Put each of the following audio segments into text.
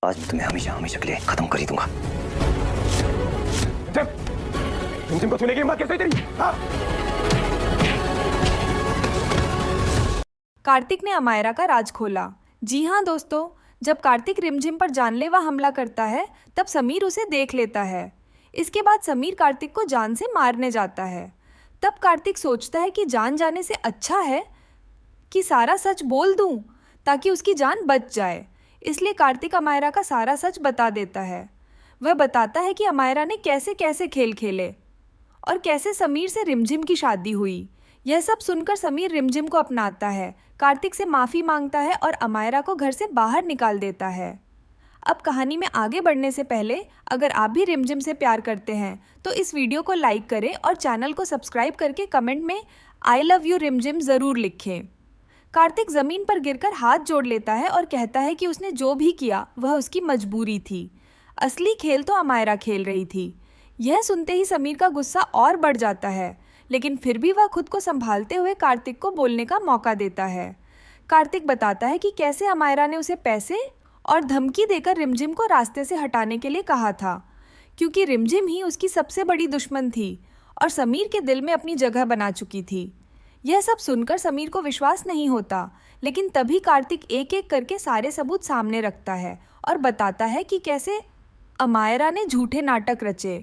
आज तुम्हें हमेशा हमेशा के लिए खत्म कर ही दूंगा। रिमझिम को छूने की हिम्मत कैसे हुई तेरी? हाँ? कार्तिक ने अमायरा का राज खोला। जी हाँ दोस्तों, जब कार्तिक रिमझिम पर जानलेवा हमला करता है तब समीर उसे देख लेता है। इसके बाद समीर कार्तिक को जान से मारने जाता है। तब कार्तिक सोचता है कि जान जाने से अच्छा है कि सारा सच बोल दूं ताकि उसकी जान बच जाए। इसलिए कार्तिक अमायरा का सारा सच बता देता है। वह बताता है कि अमायरा ने कैसे कैसे खेल खेले और कैसे समीर से रिमझिम की शादी हुई। यह सब सुनकर समीर रिमझिम को अपनाता है, कार्तिक से माफ़ी मांगता है और अमायरा को घर से बाहर निकाल देता है। अब कहानी में आगे बढ़ने से पहले अगर आप भी रिमझिम से प्यार करते हैं तो इस वीडियो को लाइक करें और चैनल को सब्सक्राइब करके कमेंट में आई लव यू रिमझिम ज़रूर लिखें। कार्तिक ज़मीन पर गिरकर हाथ जोड़ लेता है और कहता है कि उसने जो भी किया वह उसकी मजबूरी थी। असली खेल तो अमायरा खेल रही थी। यह सुनते ही समीर का गुस्सा और बढ़ जाता है, लेकिन फिर भी वह खुद को संभालते हुए कार्तिक को बोलने का मौका देता है। कार्तिक बताता है कि कैसे अमायरा ने उसे पैसे और धमकी देकर रिमझिम को रास्ते से हटाने के लिए कहा था, क्योंकि रिमझिम ही उसकी सबसे बड़ी दुश्मन थी और समीर के दिल में अपनी जगह बना चुकी थी। यह सब सुनकर समीर को विश्वास नहीं होता, लेकिन तभी कार्तिक एक एक करके सारे सबूत सामने रखता है और बताता है कि कैसे अमायरा ने झूठे नाटक रचे,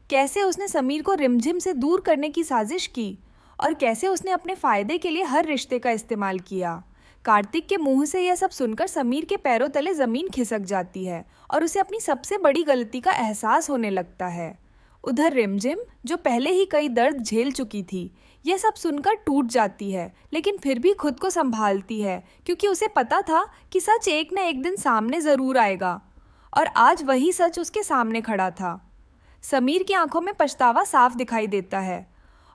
कैसे उसने समीर को रिमझिम से दूर करने की साजिश की और कैसे उसने अपने फ़ायदे के लिए हर रिश्ते का इस्तेमाल किया। कार्तिक के मुंह से यह सब सुनकर समीर के पैरों तले ज़मीन खिसक जाती है और उसे अपनी सबसे बड़ी गलती का एहसास होने लगता है। उधर रिमझिम, जो पहले ही कई दर्द झेल चुकी थी, यह सब सुनकर टूट जाती है, लेकिन फिर भी खुद को संभालती है, क्योंकि उसे पता था कि सच एक न एक दिन सामने ज़रूर आएगा। और आज वही सच उसके सामने खड़ा था। समीर की आंखों में पछतावा साफ दिखाई देता है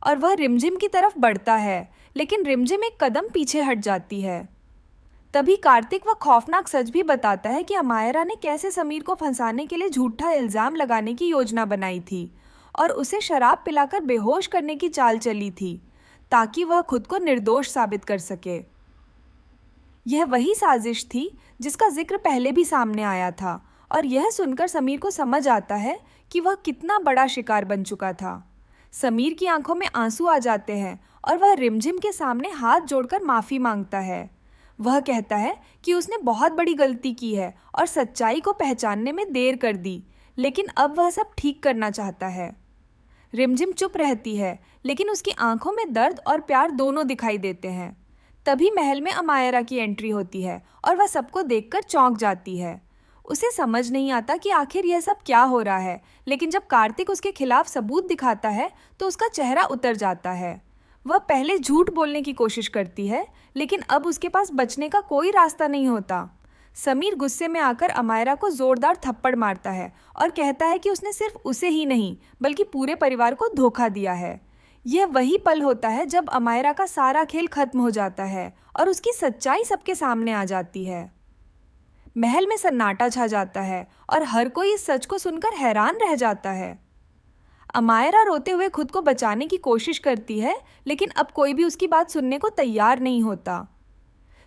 और वह रिमझिम की तरफ बढ़ता है, लेकिन रिमझिम एक कदम पीछे हट जाती है। तभी कार्तिक वह खौफनाक सच भी बताता है कि अमायरा ने कैसे समीर को फंसाने के लिए झूठा इल्ज़ाम लगाने की योजना बनाई थी और उसे शराब पिलाकर बेहोश करने की चाल चली थी, ताकि वह खुद को निर्दोष साबित कर सके। यह वही साजिश थी जिसका जिक्र पहले भी सामने आया था और यह सुनकर समीर को समझ आता है कि वह कितना बड़ा शिकार बन चुका था। समीर की आंखों में आंसू आ जाते हैं और वह रिमझिम के सामने हाथ जोड़कर माफ़ी मांगता है। वह कहता है कि उसने बहुत बड़ी गलती की है और सच्चाई को पहचानने में देर कर दी, लेकिन अब वह सब ठीक करना चाहता है। रिमझिम चुप रहती है, लेकिन उसकी आंखों में दर्द और प्यार दोनों दिखाई देते हैं। तभी महल में अमायरा की एंट्री होती है और वह सबको देखकर चौंक जाती है। उसे समझ नहीं आता कि आखिर यह सब क्या हो रहा है, लेकिन जब कार्तिक उसके खिलाफ सबूत दिखाता है तो उसका चेहरा उतर जाता है। वह पहले झूठ बोलने की कोशिश करती है, लेकिन अब उसके पास बचने का कोई रास्ता नहीं होता। समीर गुस्से में आकर अमायरा को जोरदार थप्पड़ मारता है और कहता है कि उसने सिर्फ उसे ही नहीं बल्कि पूरे परिवार को धोखा दिया है। यह वही पल होता है जब अमायरा का सारा खेल खत्म हो जाता है और उसकी सच्चाई सबके सामने आ जाती है। महल में सन्नाटा छा जाता है और हर कोई इस सच को सुनकर हैरान रह जाता है। अमायरा रोते हुए खुद को बचाने की कोशिश करती है, लेकिन अब कोई भी उसकी बात सुनने को तैयार नहीं होता।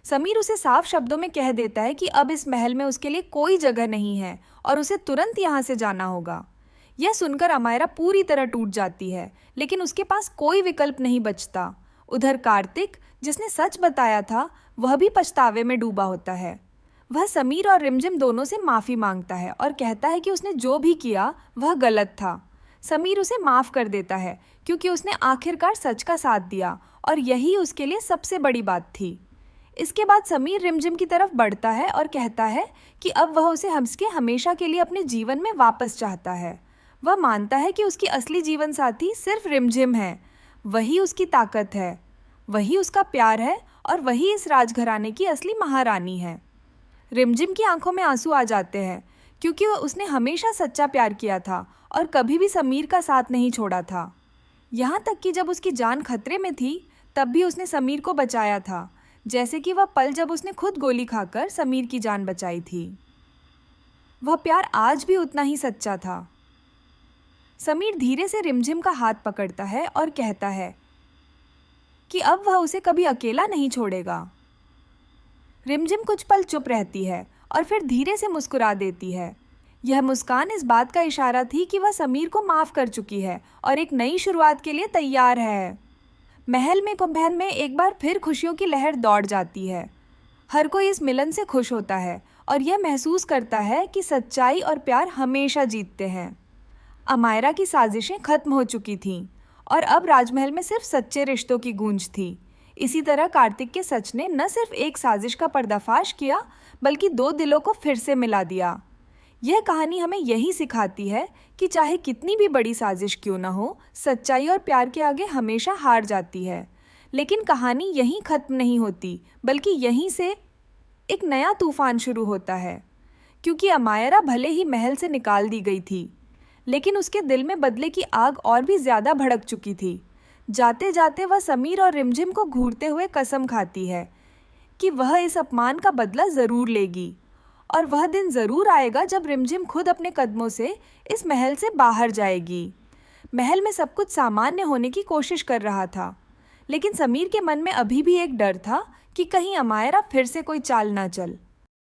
समीर उसे साफ शब्दों में कह देता है कि अब इस महल में उसके लिए कोई जगह नहीं है और उसे तुरंत यहाँ से जाना होगा। यह सुनकर अमायरा पूरी तरह टूट जाती है, लेकिन उसके पास कोई विकल्प नहीं बचता। उधर कार्तिक, जिसने सच बताया था, वह भी पछतावे में डूबा होता है। वह समीर और रिमझिम दोनों से माफ़ी मांगता है और कहता है कि उसने जो भी किया वह गलत था। समीर उसे माफ़ कर देता है, क्योंकि उसने आखिरकार सच का साथ दिया और यही उसके लिए सबसे बड़ी बात थी। इसके बाद समीर रिमझिम की तरफ बढ़ता है और कहता है कि अब वह उसे हमेशा के लिए अपने जीवन में वापस चाहता है। वह मानता है कि उसकी असली जीवन साथी सिर्फ रिमझिम है। वही उसकी ताकत है, वही उसका प्यार है और वही इस राजघराने की असली महारानी है। रिमझिम की आंखों में आंसू आ जाते हैं, क्योंकि वह उसने हमेशा सच्चा प्यार किया था और कभी भी समीर का साथ नहीं छोड़ा था। यहाँ तक कि जब उसकी जान खतरे में थी तब भी उसने समीर को बचाया था, जैसे कि वह पल जब उसने खुद गोली खाकर समीर की जान बचाई थी। वह प्यार आज भी उतना ही सच्चा था। समीर धीरे से रिमझिम का हाथ पकड़ता है और कहता है कि अब वह उसे कभी अकेला नहीं छोड़ेगा। रिमझिम कुछ पल चुप रहती है और फिर धीरे से मुस्कुरा देती है। यह मुस्कान इस बात का इशारा थी कि वह समीर को माफ़ कर चुकी है और एक नई शुरुआत के लिए तैयार है। महल में कुंभैन में एक बार फिर खुशियों की लहर दौड़ जाती है। हर कोई इस मिलन से खुश होता है और यह महसूस करता है कि सच्चाई और प्यार हमेशा जीतते हैं। अमायरा की साजिशें खत्म हो चुकी थीं और अब राजमहल में सिर्फ सच्चे रिश्तों की गूंज थी। इसी तरह कार्तिक के सच ने न सिर्फ एक साजिश का पर्दाफाश किया बल्कि दो दिलों को फिर से मिला दिया। यह कहानी हमें यही सिखाती है कि चाहे कितनी भी बड़ी साजिश क्यों न हो, सच्चाई और प्यार के आगे हमेशा हार जाती है। लेकिन कहानी यहीं ख़त्म नहीं होती, बल्कि यहीं से एक नया तूफान शुरू होता है। क्योंकि अमायरा भले ही महल से निकाल दी गई थी, लेकिन उसके दिल में बदले की आग और भी ज़्यादा भड़क चुकी थी। जाते जाते वह समीर और रिमझिम को घूरते हुए कसम खाती है कि वह इस अपमान का बदला ज़रूर लेगी। और वह दिन ज़रूर आएगा जब रिमझिम खुद अपने कदमों से इस महल से बाहर जाएगी। महल में सब कुछ सामान्य होने की कोशिश कर रहा था, लेकिन समीर के मन में अभी भी एक डर था कि कहीं अमायरा फिर से कोई चाल ना चल।